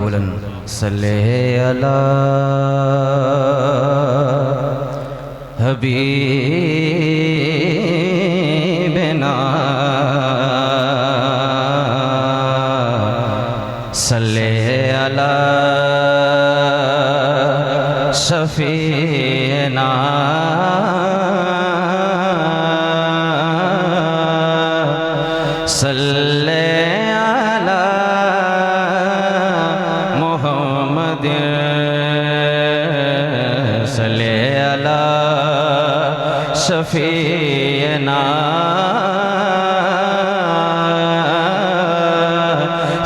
बोलन सल्ले अला हबीबना सल्ले अला शफीना सल्ले अला मुहम्मद सल्ले अला शफीना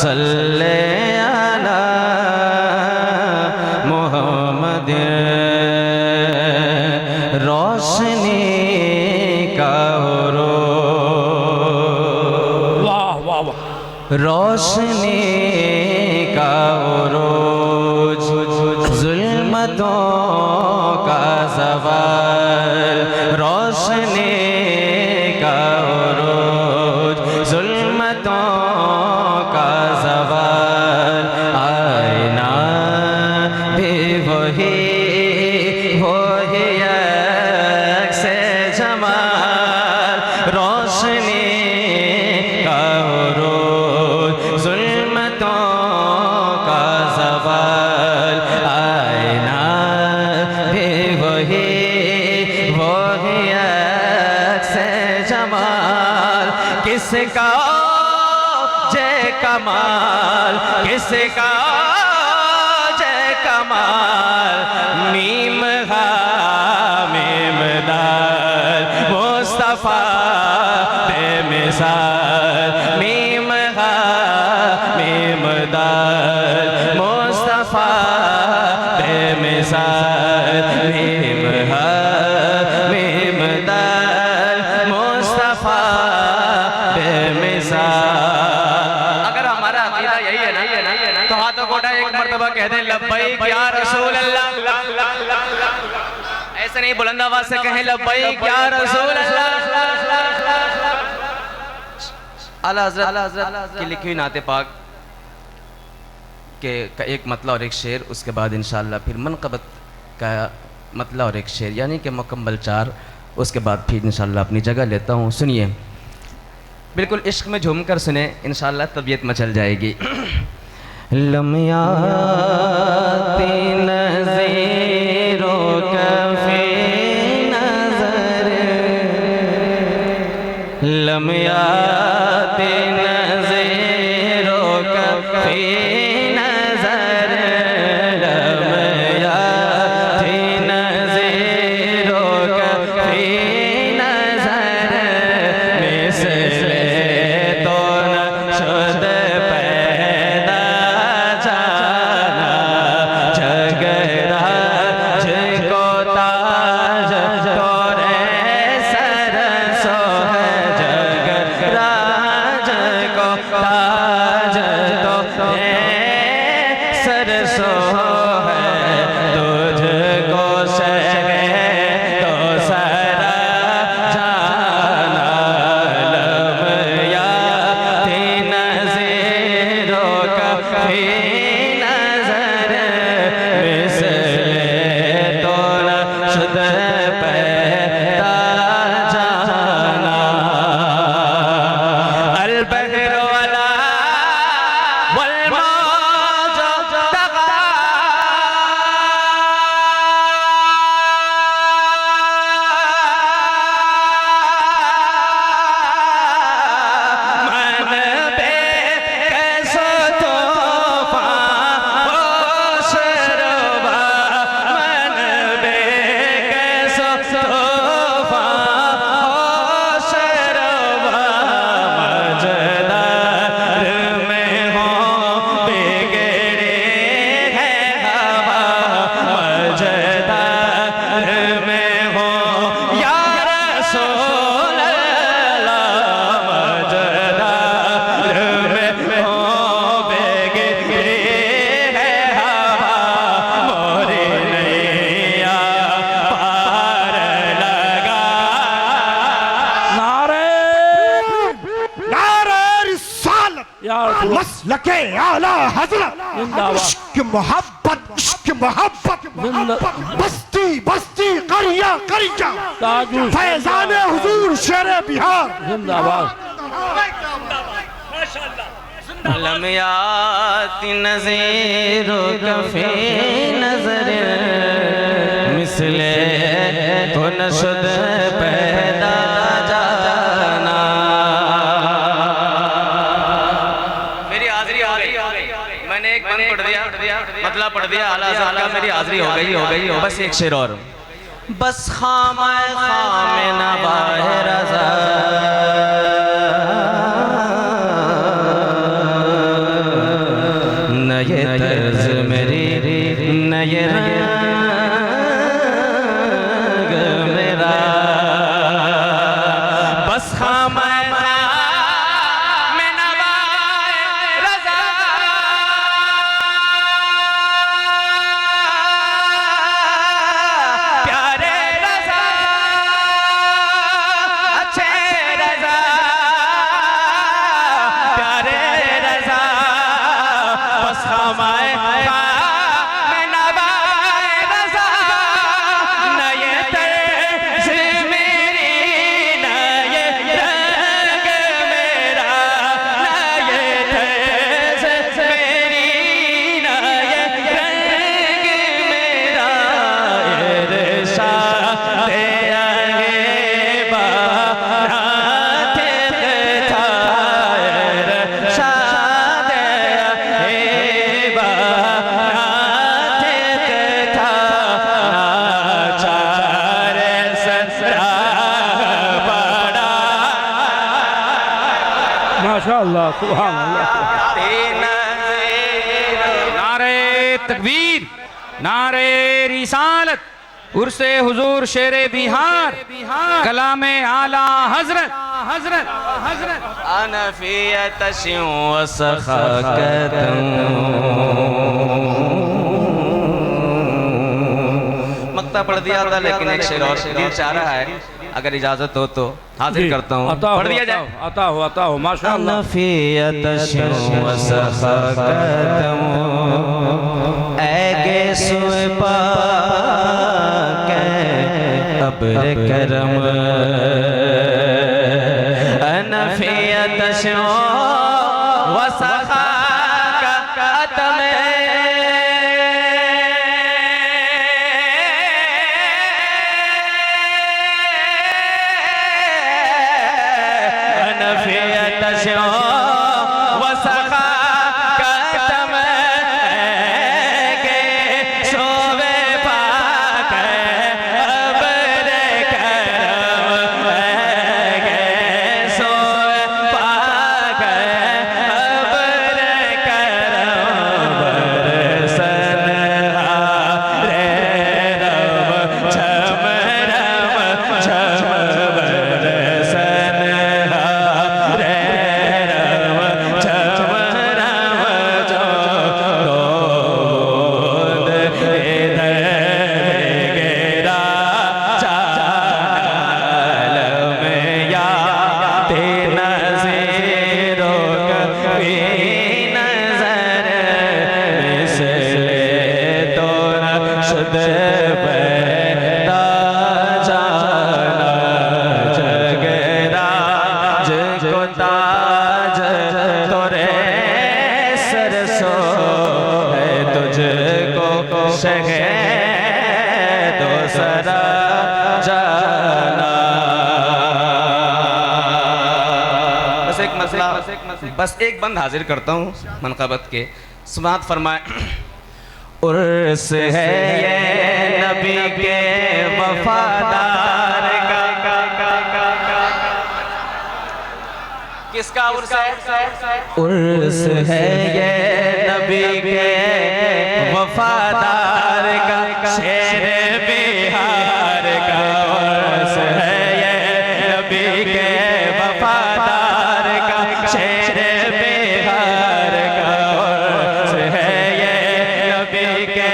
सल्ले अला मुहम्मद रोशनी का रोशनी का उरूज जुल्मतों का ज़वाल रोशनी का उरूज जुल्मतों का ज़वाल आईना भी वही अक्स जमाल रोशनी का उरूज जुल्मतों का ज़वाल आईना भी वही अक्स जमाल किसका जय कमाल किसका जय कमाल मीम हा मीम दाल मुस्तफ़ा बेमिसाल मीम हा मीम दाल मुस्तफ़ा बेमिसाल मीम हा मीम दाल मुस्तफ़ा बेमिसाल। अगर हमारा अकीदा यही है ना तो हाथों को उठा एक मर्तबा कह दें लब्बैक या रसूल अल्लाह। ऐसे नहीं बुलंद आवाज से कहें लब्बैक या रसूल अल्लाह। आला हज़रत की लिखी हुई नाते पाक के एक मतला और एक शेर, उसके बाद इंशाअल्लाह फिर मनक़बत का मतला और एक शेर, यानी कि मुकम्मल 4, उसके बाद फिर इंशाअल्लाह अपनी जगह लेता हूँ। सुनिए, बिल्कुल इश्क में झूम कर सुने, इंशाअल्लाह तबीयत मचल जाएगी। लम्याती नज़ीरों कफ़ी नज़र लम्याती नज़ीरों कफ़ी नज़र लम्याती नज़ीरों कफ़ी नज़र मिसले तो न शुद पैदा जाना जग के आला हजरत इश्क मोहब्बत बस्ती बस्ती करिया करिया फैजान हुजूर शेर बिहार जिंदाबाद। लम्याती नज़ीरो कफ़ी नज़र मिसले तो नशद पैदा जाना। मेरी हाज़िरी हो गई, मैंने एक बंद पढ़ दिया, मतलब पढ़ दिया आला हज़रत का, मेरी हाज़िरी हो गई। बस एक शेर और, बस खामे नवाए रज़ा ये तर्ज मेरी नये रंग मेरा, बस खामे में नवाए रज़ा प्यारे रज़ा अच्छे रज़ा प्यारे रज़ा बस हमारे में नवाए रज़ा नये तर्ज मेरी नये रंग मेरा, नये तर्ज मेरी नये रंग मेरा, इरशाद आगे बारात था, इरशाद आगे बारात था, नाचार ससरा बड़ा माशाअल्लाह, सुभान अल्लाह। नारे तकबीर, नारे रिसालत, उर्से हुजूर शेरे बिहार, कलामे आला हजरत हजरत हजरत। अनफियत व सखाकतम, मक्ता पढ़ दिया था लेकिन एक शेर और दिल चाह रहा है, अगर इजाजत हो तो हाजिर करता हूँ, पढ़ दिया जाए। आता हो माशाअल्लाह। अनफियत व सखाकतम ऐगे सुए पाके अब्र करम, अनफियत व सखाकतम बस एक बंद हाजिर करता हूँ मनक़बत के, समात फरमाए। उर्स है ये नबी के वफादार का, किसका उर्स है? उर्स है ये नबी के वफादार का, शेर बिहार का उर्स है ये नबी के वफादार का, शेर बिहार का उर्स है ये नबी के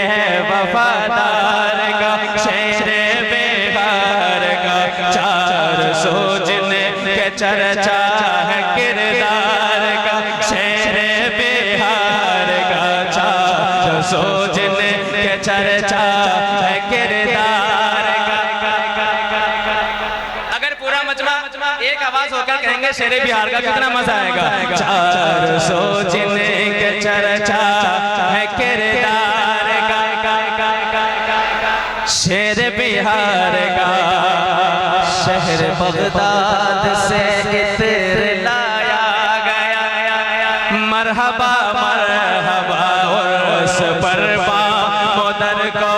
वफादार का, शेर बिहार का, 400 जिन के चर्चा है किरदार का, शेर बिहार सो जिनके चर्चा है किरदार का। अगर पूरा मजमा एक आवाज होकर कहेंगे शेरे बिहार का कितना मजा आएगा। 400 जिनके चर्चा है किरदार का, शेर बिहार का शहर बगदाद से इत्र लाया गया। मरहबा मरहबा उर्स पर मोदर को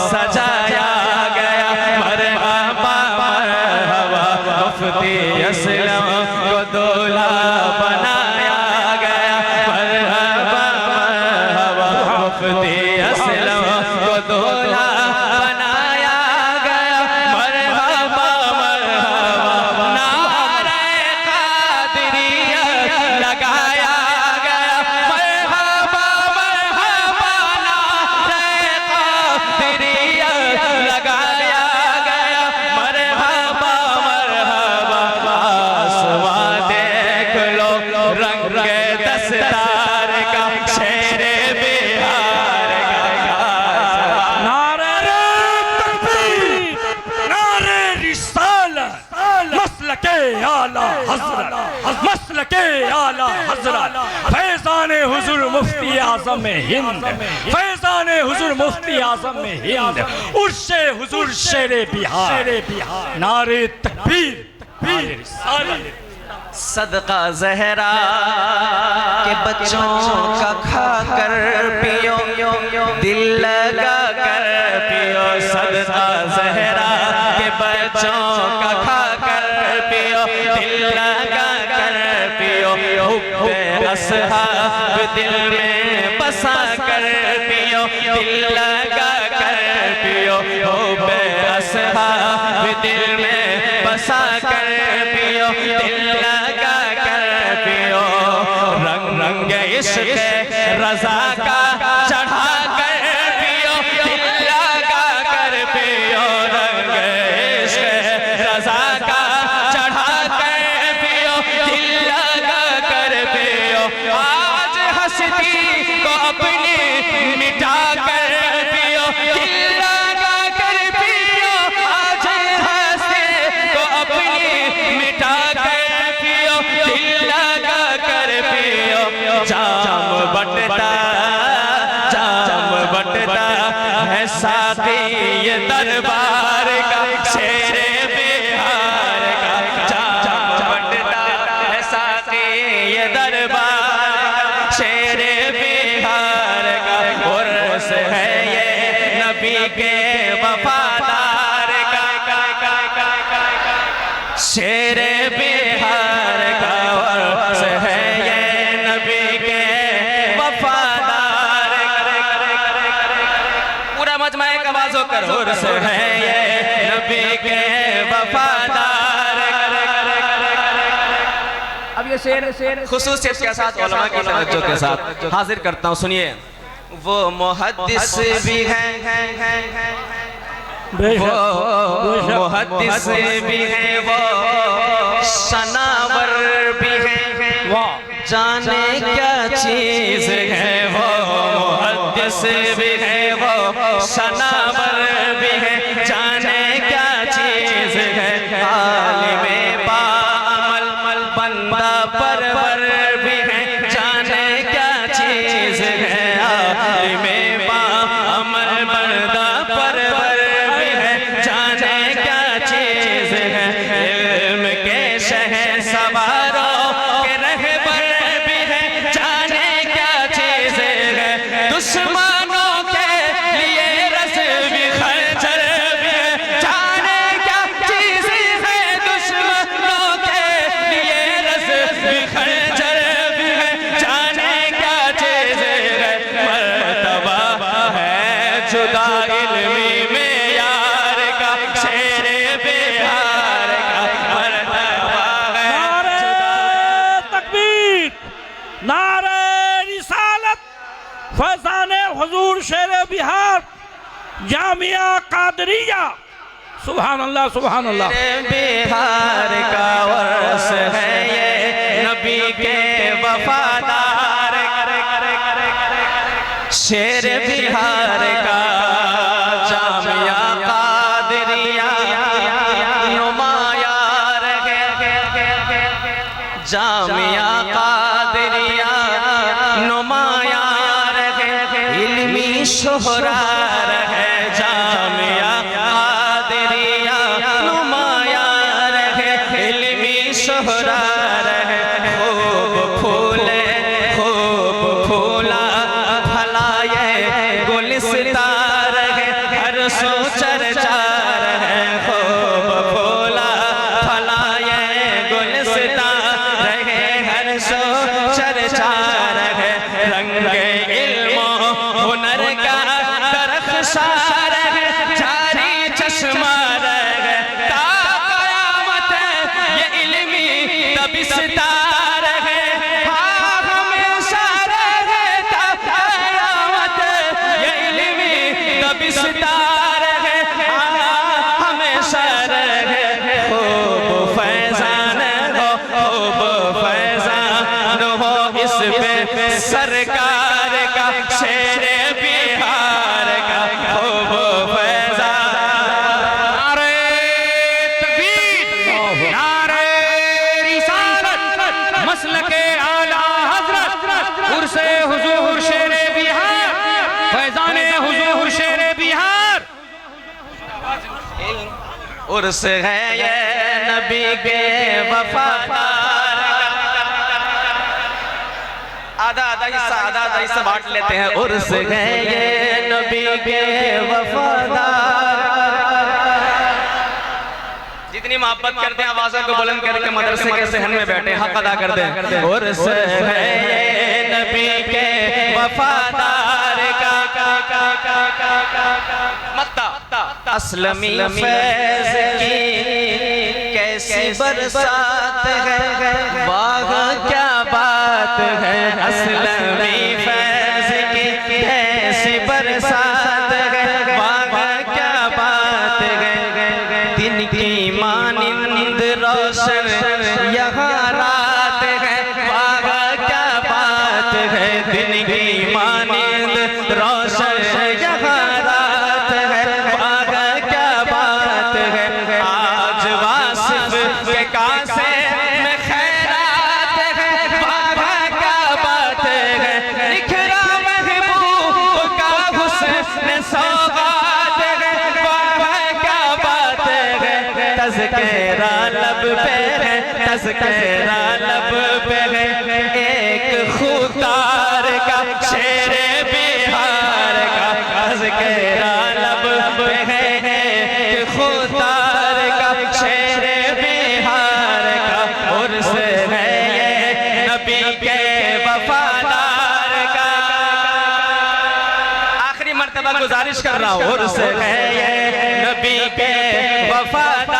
सजाया गया। मरहबा मरहबा मुफ्ती असलम को दूल्हा बनाया गया। मरहबा मरहबा मुफ्ती असलम को दूल्हा बनाया गया। मरहबा मरहबा नारे कादरियत लगाया गया। मरहबा मरहबा नारे कादरियत लगाया गया। मरहबा मरहबा आसमां देख लो रंग दस्तार का शेर बिहार का। नारे तकबीर, नारे रिसालत, मसलके आला हज़रत, मसलके आला हज़रत, फैज़ान हुज़ूर मुफ्ती आज़म हिंद, फैज़ान हुज़ूर मुफ्ती आज़म हिंद, उर्से हुज़ूर शेरे बिहार। नारे तकबीर, नारे रिसालत। सदका ज़हरा के बच्चों का खाकर पियो, दिल लगा कर पियो। सदका ज़हरा के बच्चों का खाकर पियो, दिल लगा कर पियो। हुब्बे असहाब दिल में बसा कर पियो, दिल लगा कर पियो। हुब्बे असहाब दिल में बसा कर पियो, दिल लगा कर पियो। रंग रंग इश्क़ रज़ा का चढ़ा कर पियो, दिल लगा कर पियो। रंग इश्क़ रज़ा का चढ़ा कर पियो, दिल लगा कर पियो। आज हस्ती को अपनी मिटा कर पियो, दिल लगा कर पियो। आज हस्ती को अपनी मिटा कर पियो, दिल लगा कर पियो। जाम बटता है साथी ये दरबार का शेरे बिहार का। जाम बटता है साथी ये दरबार का शेरे बिहार का। उर्स है ये नबी के वफादार का शेरे बिहार का। उर्स है ये नबी के वफादार। पूरा मजमा एक आवाज होकर उर्स है ये नबी के वफादार। अब ये शेर खुसूसियत के साथ उलमा की तवज्जो के साथ हाजिर करता हूँ, सुनिए। वो मुहद्दिस भी हैं, वो मुहद्दिस भी हैं, वो सनावर भी हैं। जाने क्या चीज़ है वो मुहद्दिस भी है, वो सनावर भी है। जाने क्या चीज़ है आलिमे बाअमल बंदा परवर भी है। जाने क्या चीज़ है आलिमे बाअमल बंदा परवर भी है। जाने क्या चीज़ है इल्म के शहर सवारों के रहबर भी है। जाने क्या चीज़ है दुश्मनों के लिए रस भी खंजर भी है। जाने क्या चीज़ है दुश्मनों के लिए रस भी खंजर भी है। जाने क्या चीज़ है मर्तबा है जुदा इल्मी में यार का शेरे बिहार का। मर्तबा है तकबीर, नारे रिसालत, फैज़ान हुज़ूर शेर बिहार, जामिया कादरिया। सुभान अल्लाह, सुभान अल्लाह। बिहार का उर्स है ये नबी के वफादार। शेर बिहार का जामिया कादरिया नुमाया रहे, जामिया कादरिया नुमाया रहे, इल्मी शोहरा रहे, जामिया कादरिया नुमाया रहे, इल्मी शोहरा रहे, खूब फूले खूब फूला फलाए गुलिस्ता रहे, हर सो चर्चा रहे, खूब फूला फलाए गुलिस्ता रहे, हर सो चर्चा रहे, रंगे इल्मो हुनर का दरख्शा रहे, जारी चश्मा रहे, ता क़यामत ये इल्मी तबिस्ता रहे, हाँ हमेशा रहे, ता क़यामत ये इल्मी तबिस्ता रहे, हाँ हमेशा रहे, खूब फैज़ान हो, खूब फैज़ान हो इस पे सरकार का, शेर बिहार का खूब फैज़ान। नारे तकबीर, नारे रिसालत, मसलके आला हजरत, उर्से हुजूर शेर बिहार, फैजाने हुजूर शेर बिहार। उर्स है ये नबी के वफादार, आधा आधा हिस्सा बांट लेते हैं। उर्स है ये नबी के वफादार, जितनी मोहब्बत करते हैं आवाज़ों को बुलंद करके मदरसे के सहन में बैठे हक अदा कर दें। उर्स है ये नबी के वफादार का असलमी फैज़ की कैसी बरसात है, बाग क्या बात है, असलमी फैज़ की कैसी बरसात है, बाग क्या बात है, दिन की मानिंद रोशन यहाँ रात है, बाग क्या बात है, दिन की मानिंद रोशन यहाँ रात है, बाग क्या बात है, आज वासिफ के कासे में खैरात है, बाग क्या बात है, निखरा महबूब का हुस्न सौगात है, बाग क्या बात है, तज़किरा लब पे है, तज़किरा लब पे है, एक खुदार का शेर बिहार का, तज़किरा लब पे है, एक खुदार का शेर बिहार का, उर्स है ये नबी के वफादार का। आखिरी मर्तबा गुजारिश कर रहा हूँ, उर्स है ये नबी के वफादार